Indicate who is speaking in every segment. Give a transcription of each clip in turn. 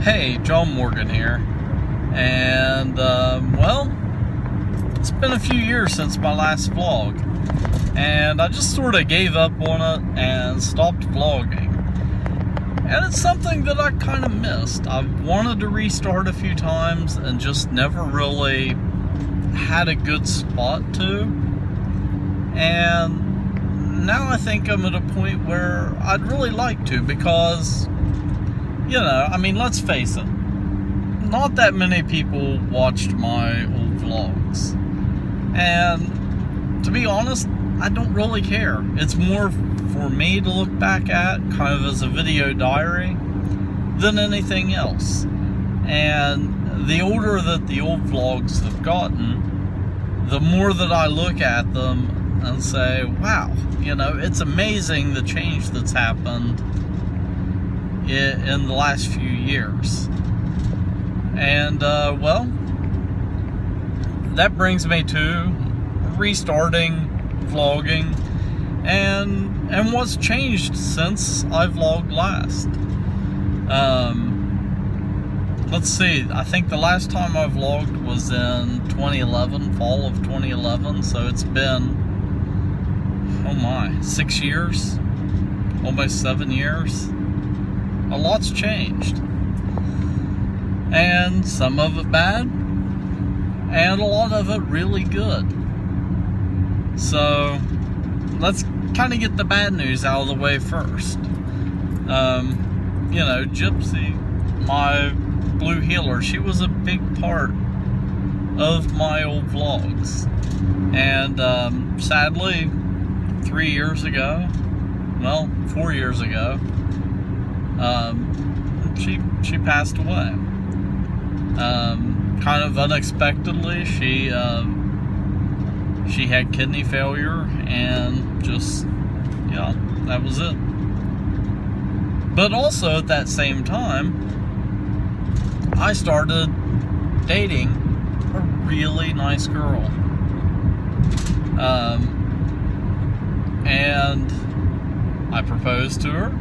Speaker 1: Hey, John Morgan here, and well, it's been a few years since my last vlog, and I just sort of gave up on it and stopped vlogging, and it's something that I kind of missed. I've wanted to restart a few times and just never really had a good spot to, and now I think I'm at a point where I'd really like to, because you know, I mean, let's face it, not that many people watched my old vlogs. And to be honest, I don't really care. It's more for me to look back at, kind of as a video diary, than anything else. And the older that the old vlogs have gotten, the more that I look at them and say, wow, you know, it's amazing the change that's happened in the last few years. And well, that brings me to restarting vlogging and what's changed since I vlogged last. Let's see, I think the last time I vlogged was in 2011, fall of 2011, so it's been, oh my, 6 years, almost 7 years. A lot's changed, and some of it bad, and a lot of it really good. So let's kind of get the bad news out of the way first. You know, Gypsy, my blue heeler, she was a big part of my old vlogs, and sadly 4 years ago, she passed away. Kind of unexpectedly. She had kidney failure, and just, yeah, that was it. But also at that same time, I started dating a really nice girl. And I proposed to her.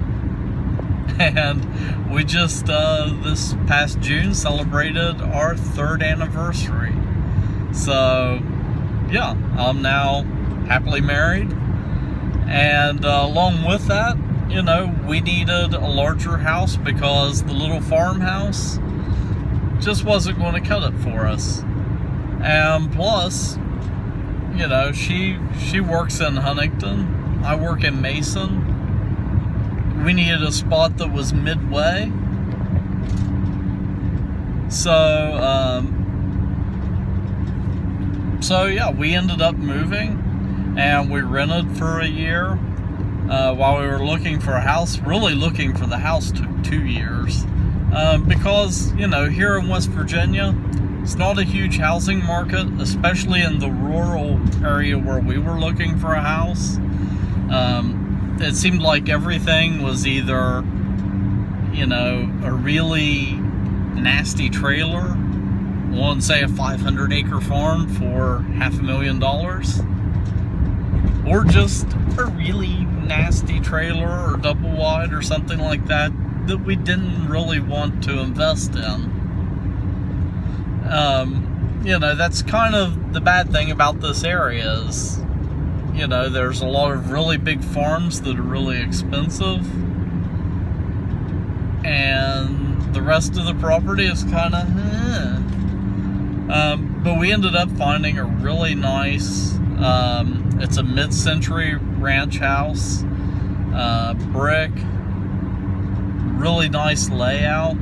Speaker 1: And we just, this past June, celebrated our 3rd anniversary. So, yeah, I'm now happily married. And along with that, you know, we needed a larger house because the little farmhouse just wasn't going to cut it for us. And plus, you know, she works in Huntington, I work in Mason. We needed a spot that was midway. So yeah, we ended up moving, and we rented for a year while we were looking for a house. Really looking for the house took 2 years because, you know, here in West Virginia, it's not a huge housing market, especially in the rural area where we were looking for a house. It seemed like everything was either, you know, a really nasty trailer on, say, a 500-acre farm for $500,000, or just a really nasty trailer or double wide or something like that we didn't really want to invest in. You know, that's kind of the bad thing about this area is, you know, there's a lot of really big farms that are really expensive, and the rest of the property is kind of, but we ended up finding a really nice, it's a mid-century ranch house, brick, really nice layout,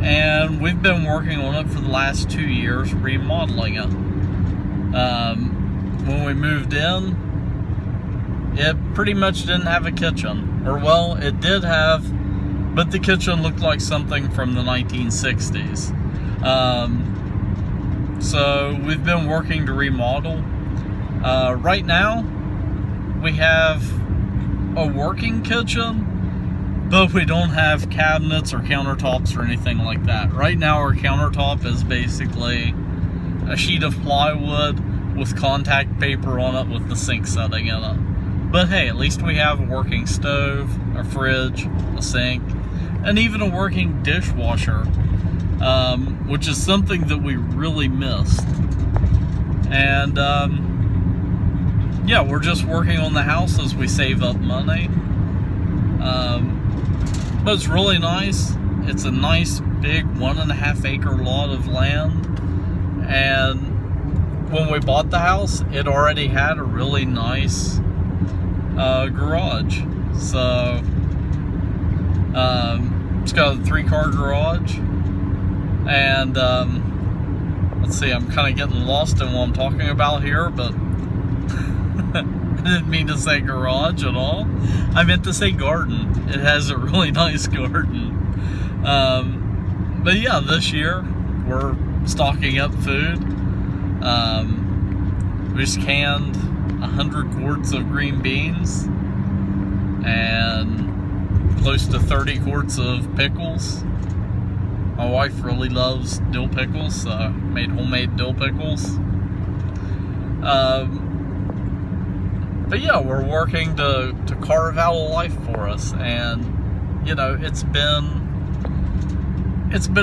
Speaker 1: and we've been working on it for the last 2 years, remodeling it. When we moved in, it pretty much didn't have a kitchen. Or, well, it did have, but the kitchen looked like something from the 1960s. So we've been working to remodel. Right now, we have a working kitchen, but we don't have cabinets or countertops or anything like that. Right now, our countertop is basically a sheet of plywood with contact paper on it with the sink setting in it. But hey, at least we have a working stove, a fridge, a sink, and even a working dishwasher, which is something that we really missed. And yeah, we're just working on the house as we save up money. But it's really nice. It's a nice big 1.5 acre lot of land. And when we bought the house, it already had a really nice garage. So it's got a 3-car garage. And let's see, I'm kind of getting lost in what I'm talking about here, but I didn't mean to say garage at all. I meant to say garden. It has a really nice garden. But yeah, this year we're stocking up food. We just canned 100 quarts of green beans and close to 30 quarts of pickles. My wife really loves dill pickles, so I made homemade dill pickles. But yeah, we're working to carve out a life for us, and you know, it's been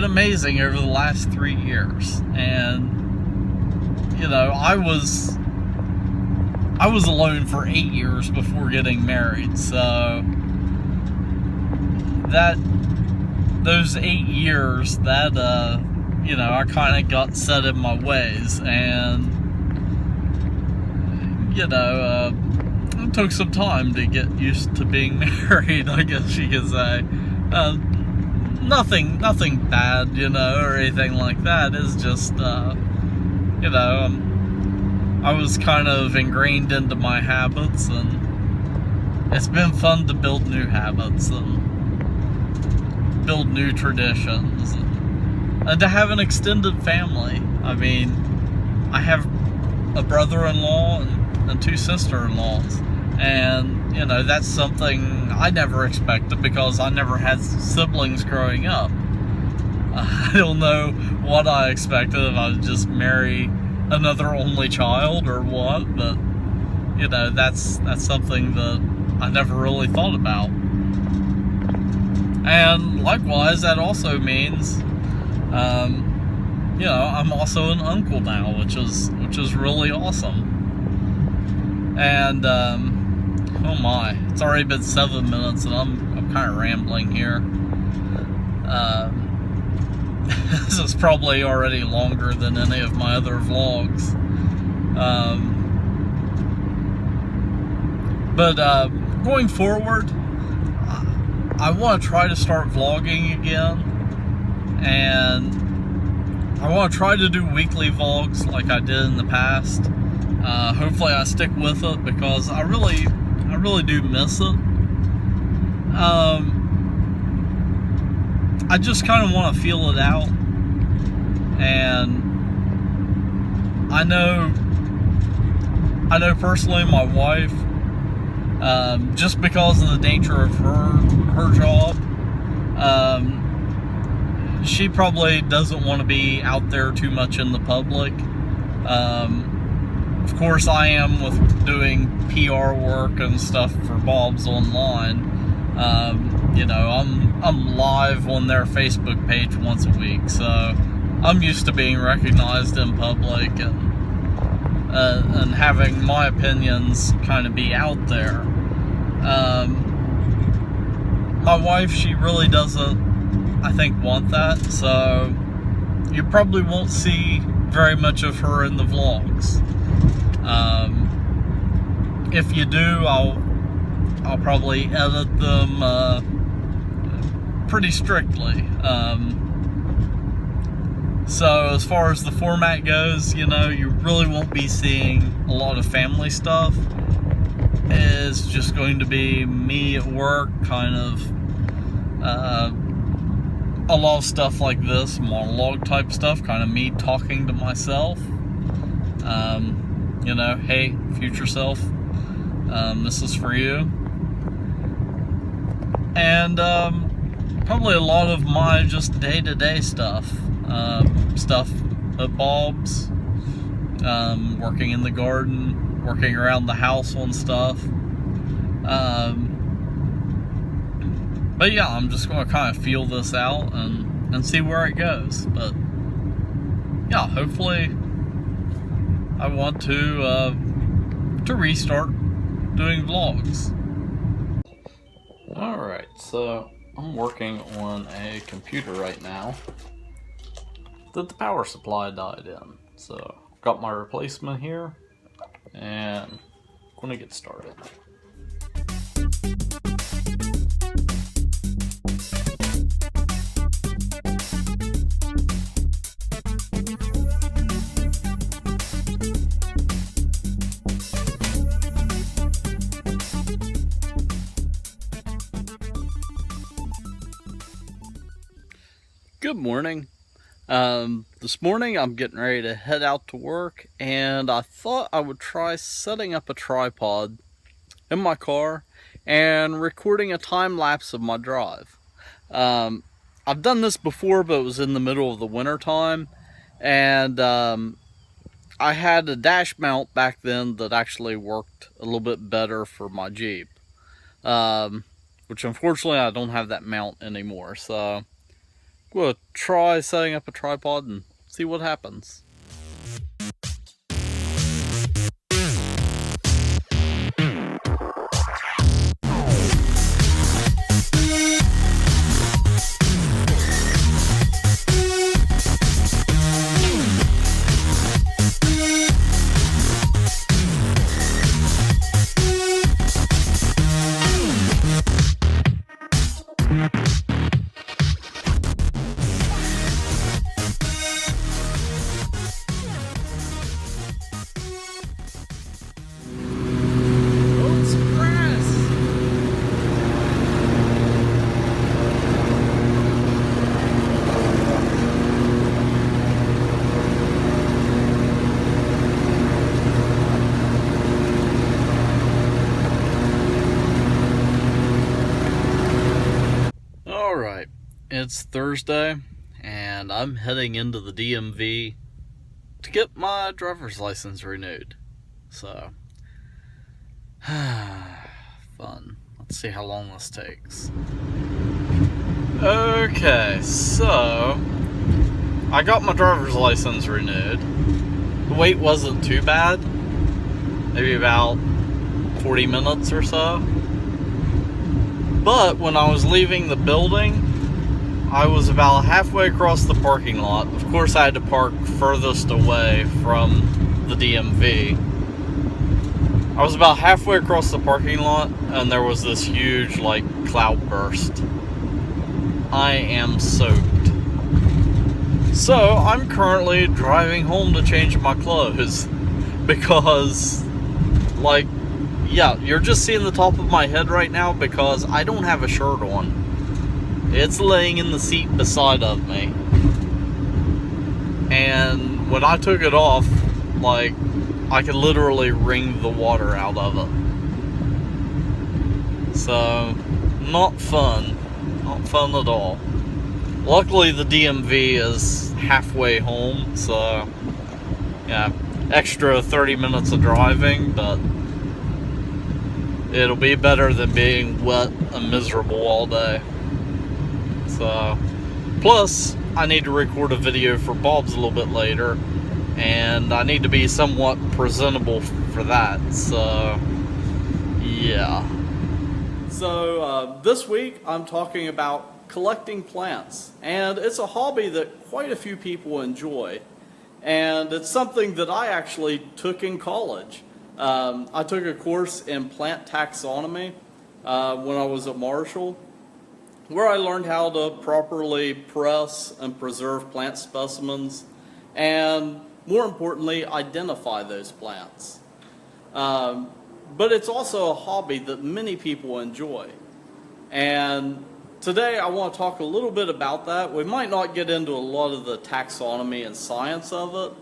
Speaker 1: amazing over the last 3 years. And you know, I was alone for 8 years before getting married, so those 8 years, that you know, I kind of got set in my ways, and you know, it took some time to get used to being married, I guess you could say. Nothing bad, you know, or anything like that. It's just, you know, I was kind of ingrained into my habits, and it's been fun to build new habits and build new traditions, and to have an extended family. I mean, I have a brother-in-law and 2 sister-in-laws, and you know, that's something I never expected because I never had siblings growing up. I don't know what I expected, if I would just marry another only child or what, but you know, that's something that I never really thought about. And likewise, that also means, you know, I'm also an uncle now, which is really awesome. And oh my, it's already been 7 minutes, and I'm kind of rambling here. This is probably already longer than any of my other vlogs. But going forward, I want to try to start vlogging again, and I want to try to do weekly vlogs like I did in the past. Hopefully I stick with it, because I really do miss it. I just kind of want to feel it out, and I know personally my wife, just because of the nature of her job, she probably doesn't want to be out there too much in the public. Of course, I am with doing PR work and stuff for Bob's Online. You know, I'm live on their Facebook page once a week, so I'm used to being recognized in public and having my opinions kind of be out there. My wife, she really doesn't, I think, want that, so you probably won't see very much of her in the vlogs. If you do, I'll probably edit them pretty strictly. So as far as the format goes, you know, you really won't be seeing a lot of family stuff. It's just going to be me at work, kind of a lot of stuff like this, monologue type stuff, kind of me talking to myself. You know, hey, future self, this is for you. And probably a lot of my just day-to-day stuff. Stuff at Bob's, working in the garden, working around the house on stuff. But yeah, I'm just going to kind of feel this out and see where it goes. But yeah, hopefully I want to restart doing vlogs. Alright, so I'm working on a computer right now that the power supply died in. So got my replacement here and I'm going to get started. Good morning. This morning I'm getting ready to head out to work, and I thought I would try setting up a tripod in my car and recording a time lapse of my drive. I've done this before, but it was in the middle of the winter time, and I had a dash mount back then that actually worked a little bit better for my Jeep, which unfortunately I don't have that mount anymore. So we'll try setting up a tripod and see what happens. Alright, it's Thursday, and I'm heading into the DMV to get my driver's license renewed. So, fun. Let's see how long this takes. Okay, so I got my driver's license renewed. The wait wasn't too bad, maybe about 40 minutes or so. But when I was leaving the building, I was about halfway across the parking lot. Of course, I had to park furthest away from the DMV. I was about halfway across the parking lot, and there was this huge, cloud burst. I am soaked. So, I'm currently driving home to change my clothes. Because, yeah, you're just seeing the top of my head right now because I don't have a shirt on. It's laying in the seat beside of me. And when I took it off, I could literally wring the water out of it. So, not fun. Not fun at all. Luckily, the DMV is halfway home, so, yeah, extra 30 minutes of driving, but it'll be better than being wet and miserable all day. So, plus, I need to record a video for Bob's a little bit later, and I need to be somewhat presentable for that, so, yeah. So, this week I'm talking about collecting plants, and it's a hobby that quite a few people enjoy, and it's something that I actually took in college. I took a course in plant taxonomy when I was at Marshall, where I learned how to properly press and preserve plant specimens, and more importantly, identify those plants. But it's also a hobby that many people enjoy. And today I want to talk a little bit about that. We might not get into a lot of the taxonomy and science of it.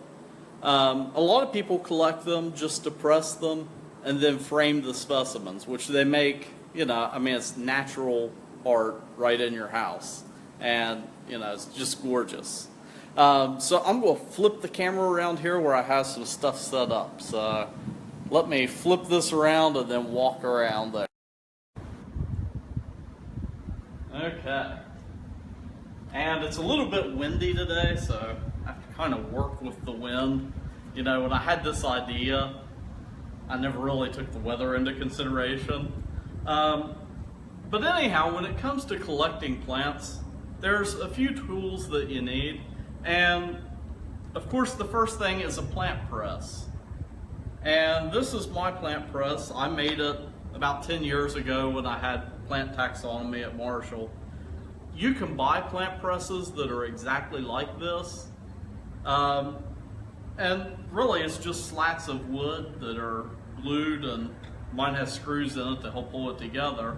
Speaker 1: A lot of people collect them just to press them and then frame the specimens, which they make, it's natural art right in your house. And, it's just gorgeous. So I'm going to flip the camera around here where I have some stuff set up. So let me flip this around and then walk around there. Okay. And it's a little bit windy today, so I have to kind of work with the wind. You know, when I had this idea, I never really took the weather into consideration. But anyhow, when it comes to collecting plants, there's a few tools that you need. And of course, the first thing is a plant press. And this is my plant press. I made it about 10 years ago when I had plant taxonomy at Marshall. You can buy plant presses that are exactly like this. And really it's just slats of wood that are glued, and mine has screws in it to help pull it together.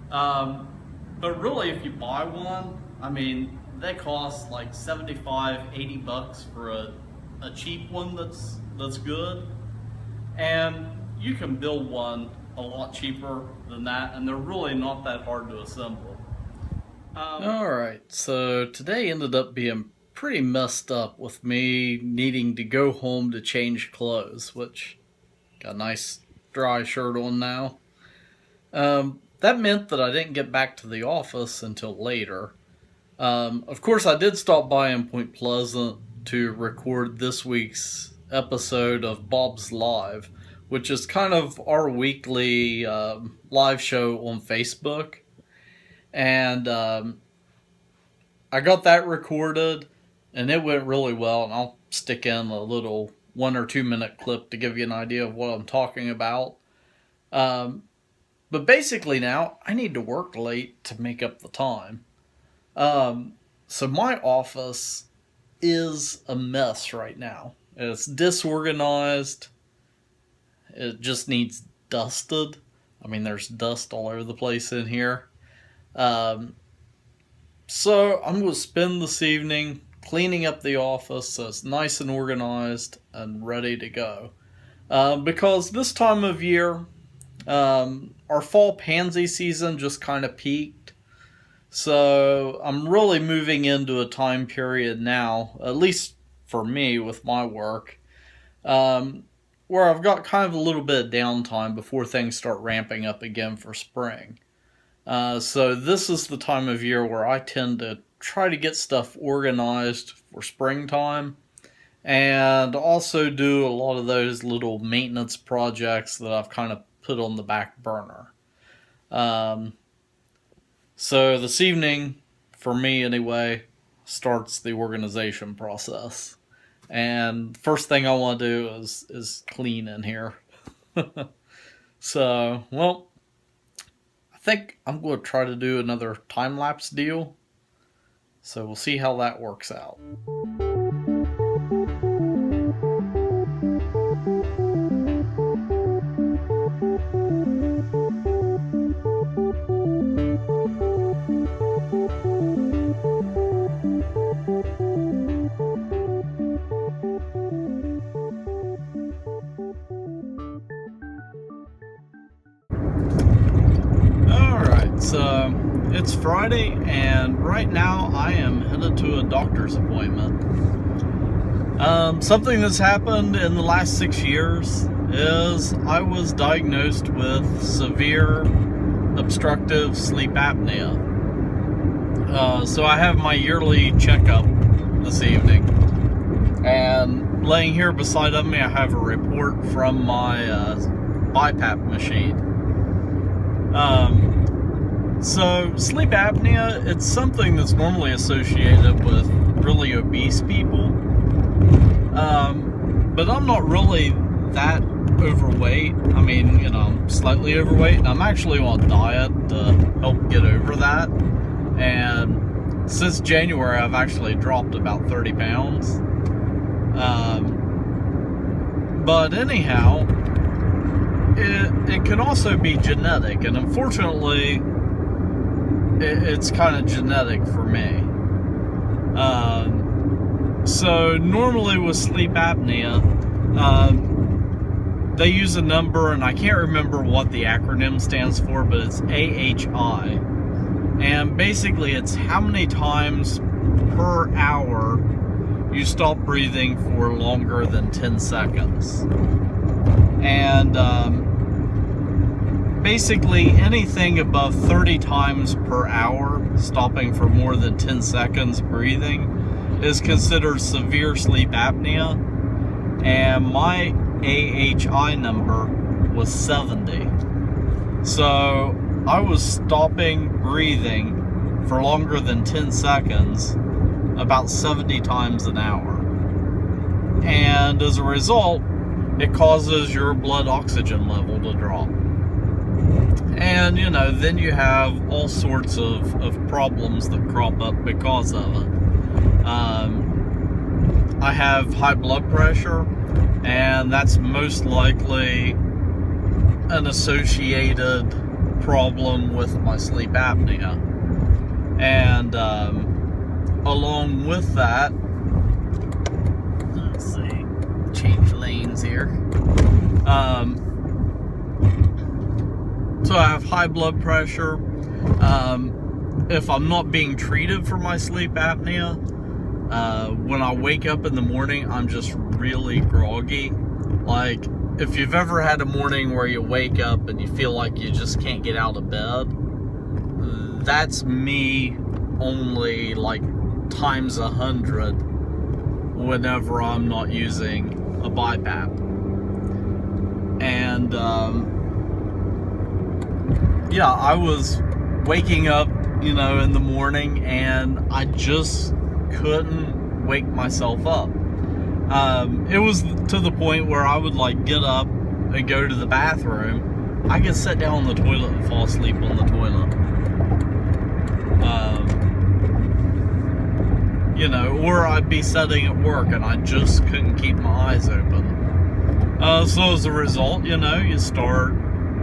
Speaker 1: But really, if you buy one, I mean, they cost like 75, 80 bucks for a cheap one that's good. And you can build one a lot cheaper than that, and they're really not that hard to assemble. Alright, so today ended up being pretty messed up with me needing to go home to change clothes, which got a nice dry shirt on now. That meant that I didn't get back to the office until later. Of course, I did stop by in Point Pleasant to record this week's episode of Bob's Live, which is kind of our weekly live show on Facebook. And I got that recorded, and it went really well, and I'll stick in a little 1 or 2 minute clip to give you an idea of what I'm talking about. But basically now, I need to work late to make up the time. So my office is a mess right now. It's disorganized. It just needs dusted. I mean, there's dust all over the place in here. So I'm going to spend this evening cleaning up the office so it's nice and organized and ready to go. Because this time of year, our fall pansy season just kind of peaked. So I'm really moving into a time period now, at least for me with my work, where I've got kind of a little bit of downtime before things start ramping up again for spring. So this is the time of year where I tend to try to get stuff organized for springtime, and also do a lot of those little maintenance projects that I've kind of put on the back burner. So this evening, for me anyway, starts the organization process. And first thing I want to do is clean in here. So, well, I think I'm going to try to do another time-lapse deal. So we'll see how that works out. So it's Friday, and right now I am headed to a doctor's appointment. Something that's happened in the last 6 years is I was diagnosed with severe obstructive sleep apnea. So I have my yearly checkup this evening, and laying here beside of me I have a report from my BiPAP machine. So sleep apnea, it's something that's normally associated with really obese people. But I'm not really that overweight. I mean, you know, I'm slightly overweight, and I'm actually on a diet to help get over that. And since January, I've actually dropped about 30 pounds. But anyhow, it can also be genetic, and unfortunately, it's kind of genetic for me. So normally with sleep apnea, they use a number, and I can't remember what the acronym stands for, but it's AHI. And basically it's how many times per hour you stop breathing for longer than 10 seconds. And basically anything above 30 times per hour, stopping for more than 10 seconds breathing, is considered severe sleep apnea. And my AHI number was 70. So I was stopping breathing for longer than 10 seconds about 70 times an hour. And as a result, it causes your blood oxygen level to drop. And, you know, then you have all sorts of problems that crop up because of it. I have high blood pressure, and that's most likely an associated problem with my sleep apnea. And along with that, let's see, change lanes here. So I have high blood pressure. If I'm not being treated for my sleep apnea, when I wake up in the morning, I'm just really groggy. Like, if you've ever had a morning where you wake up and you feel like you just can't get out of bed, that's me only like times 100 whenever I'm not using a BiPAP. And yeah, I was waking up, you know, in the morning, and I just couldn't wake myself up. It was to the point where I would like get up and go to the bathroom. I could sit down on the toilet and fall asleep on the toilet. You know, or I'd be sitting at work and I just couldn't keep my eyes open. So as a result, you know, you start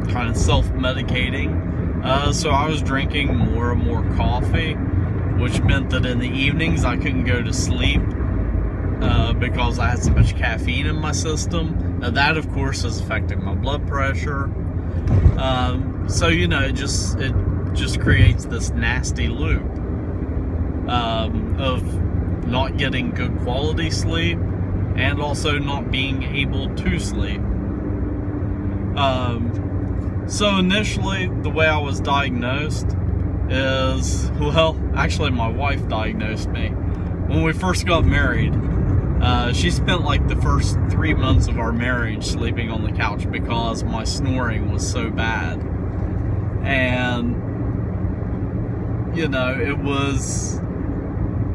Speaker 1: kind of self-medicating. So I was drinking more and more coffee, which meant that in the evenings I couldn't go to sleep because I had so much caffeine in my system. Now that, of course, is affecting my blood pressure. So, you know, it just creates this nasty loop of not getting good quality sleep and also not being able to sleep. So initially, the way I was diagnosed is, well, actually my wife diagnosed me. When we first got married, she spent like the first 3 months of our marriage sleeping on the couch because my snoring was so bad. And, you know, it was,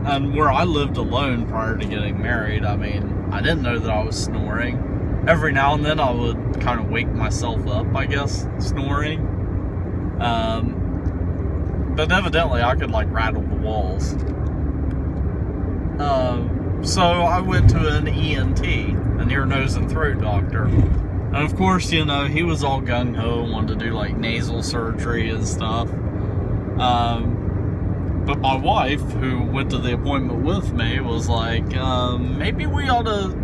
Speaker 1: and where I lived alone prior to getting married, I mean, I didn't know that I was snoring. Every now and then I would kind of wake myself up, I guess, snoring. But evidently I could like rattle the walls. So I went to an ENT, an ear, nose, and throat doctor. And of course, you know, he was all gung-ho, wanted to do like nasal surgery and stuff. But my wife, who went to the appointment with me, was like, maybe we ought to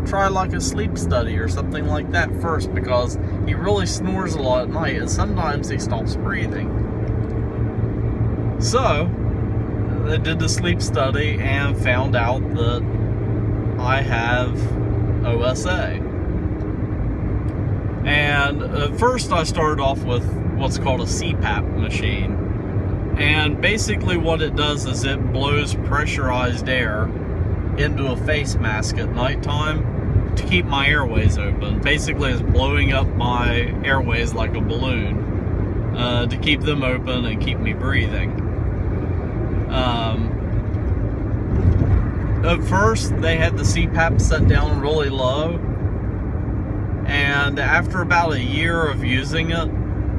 Speaker 1: try like a sleep study or something like that first, because he really snores a lot at night and sometimes he stops breathing. So they did the sleep study and found out that I have OSA. And at first I started off with what's called a CPAP machine. And basically what it does is it blows pressurized air into a face mask at nighttime to keep my airways open. Basically it's blowing up my airways like a balloon to keep them open and keep me breathing. At first they had the CPAP set down really low, and after about a year of using it,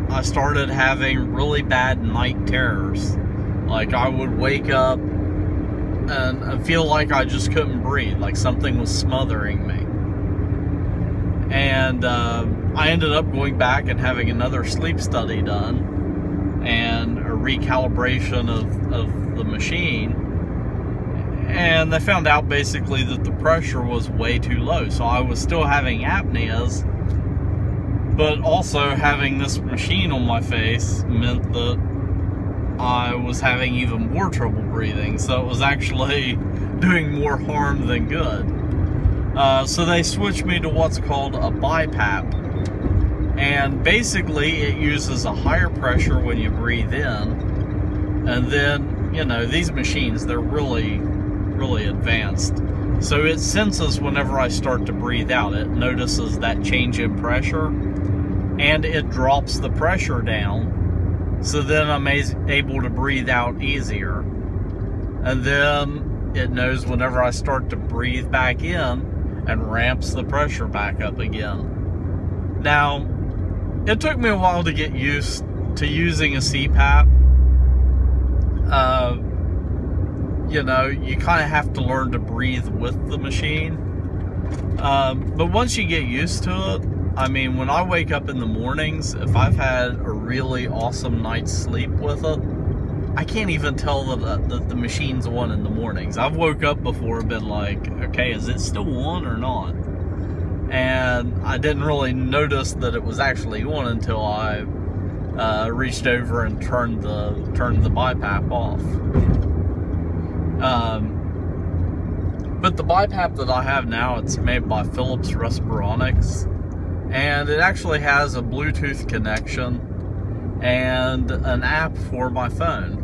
Speaker 1: I started having really bad night terrors. Like I would wake up and feel like I just couldn't breathe, like something was smothering me. And I ended up going back and having another sleep study done and a recalibration of the machine. And they found out basically that the pressure was way too low. So I was still having apneas, but also having this machine on my face meant that I was having even more trouble breathing. So it was actually doing more harm than good. So they switched me to what's called a BiPAP. And basically it uses a higher pressure when you breathe in, and then, you know, these machines, they're really advanced, so it senses whenever I start to breathe out. It notices that change in pressure, and it drops the pressure down, so then I'm able to breathe out easier. And then it knows whenever I start to breathe back in and ramps the pressure back up again. Now, it took me a while to get used to using a CPAP. You know, you kind of have to learn to breathe with the machine. But once you get used to it, I mean, when I wake up in the mornings, if I've had a really awesome night's sleep with it, I can't even tell that the machine's on in the mornings. I've woke up before and been like, okay, is it still on or not? And I didn't really notice that it was actually on until I reached over and turned the BiPAP off. But the BiPAP that I have now, it's made by Philips Respironics, and it actually has a Bluetooth connection and an app for my phone.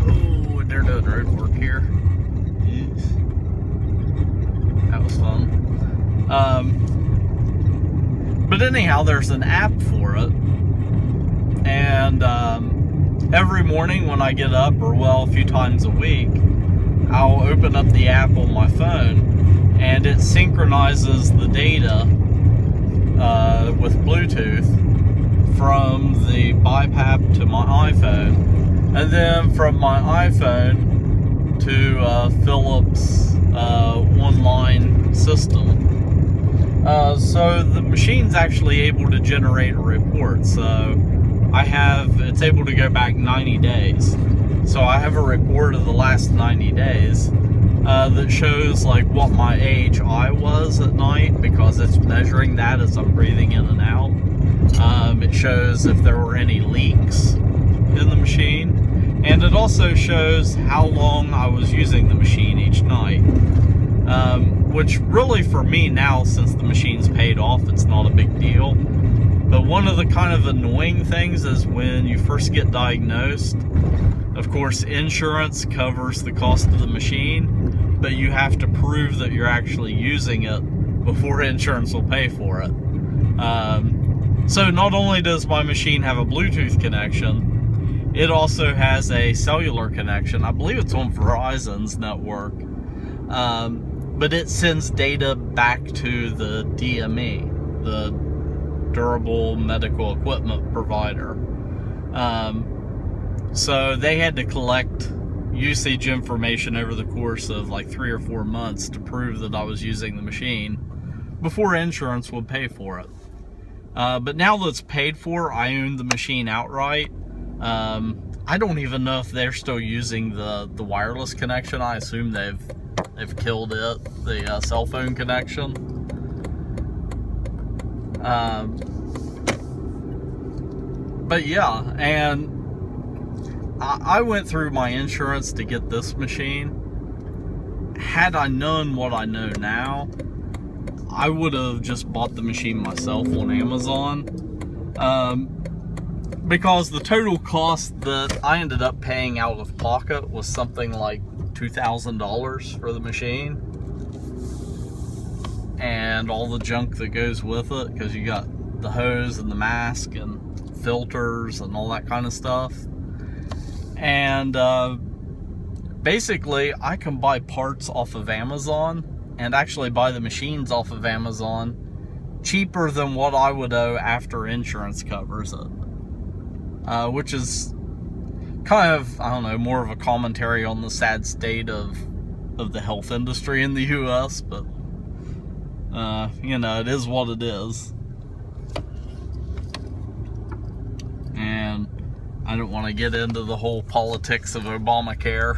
Speaker 1: Oh, and they're doing road work here. Yes. That was fun. But anyhow, there's an app for it, and every morning when I get up, or well, a few times a week, I'll open up the app on my phone, and it synchronizes the data with Bluetooth from the BiPAP to my iPhone, and then from my iPhone to Philips online system. So the machine's actually able to generate a report. So it's able to go back 90 days. So I have a report of the last 90 days that shows like what my AHI was at night, because it's measuring that as I'm breathing in and out. It shows if there were any leaks in the machine, and it also shows how long I was using the machine each night. Which really for me now, since the machine's paid off, it's not a big deal. But one of the kind of annoying things is when you first get diagnosed, of course, insurance covers the cost of the machine, but you have to prove that you're actually using it before insurance will pay for it. So not only does my machine have a Bluetooth connection, it also has a cellular connection. I believe it's on Verizon's network. But it sends data back to the DME, the Durable Medical Equipment Provider. So they had to collect usage information over the course of like 3 or 4 months to prove that I was using the machine before insurance would pay for it. But now that it's paid for, I own the machine outright. I don't even know if they're still using the wireless connection. I assume they've killed it, the cell phone connection. But yeah, and I went through my insurance to get this machine. Had I known what I know now, I would have just bought the machine myself on Amazon. Because the total cost that I ended up paying out of pocket was something like $2,000 for the machine, and all the junk that goes with it, because you got the hose and the mask and filters and all that kind of stuff. And basically I can buy parts off of Amazon, and actually buy the machines off of Amazon cheaper than what I would owe after insurance covers it. Which is kind of, I don't know, more of a commentary on the sad state of the health industry in the US, but you know, it is what it is. And I don't want to get into the whole politics of Obamacare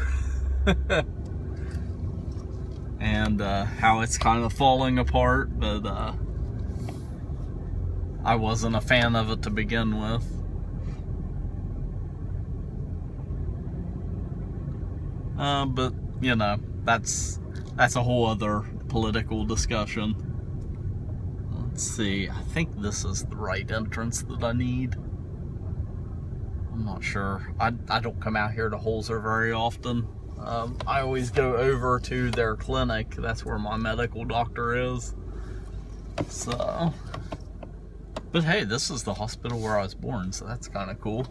Speaker 1: and how it's kind of falling apart, but I wasn't a fan of it to begin with. But you know, that's a whole other political discussion. Let's see, I think this is the right entrance that I need. I'm not sure. I don't come out here to Holzer very often. I always go over to their clinic. That's where my medical doctor is. So, but hey, this is the hospital where I was born, so that's kind of cool.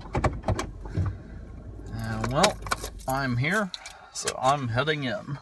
Speaker 1: And well, I'm here, so I'm heading in.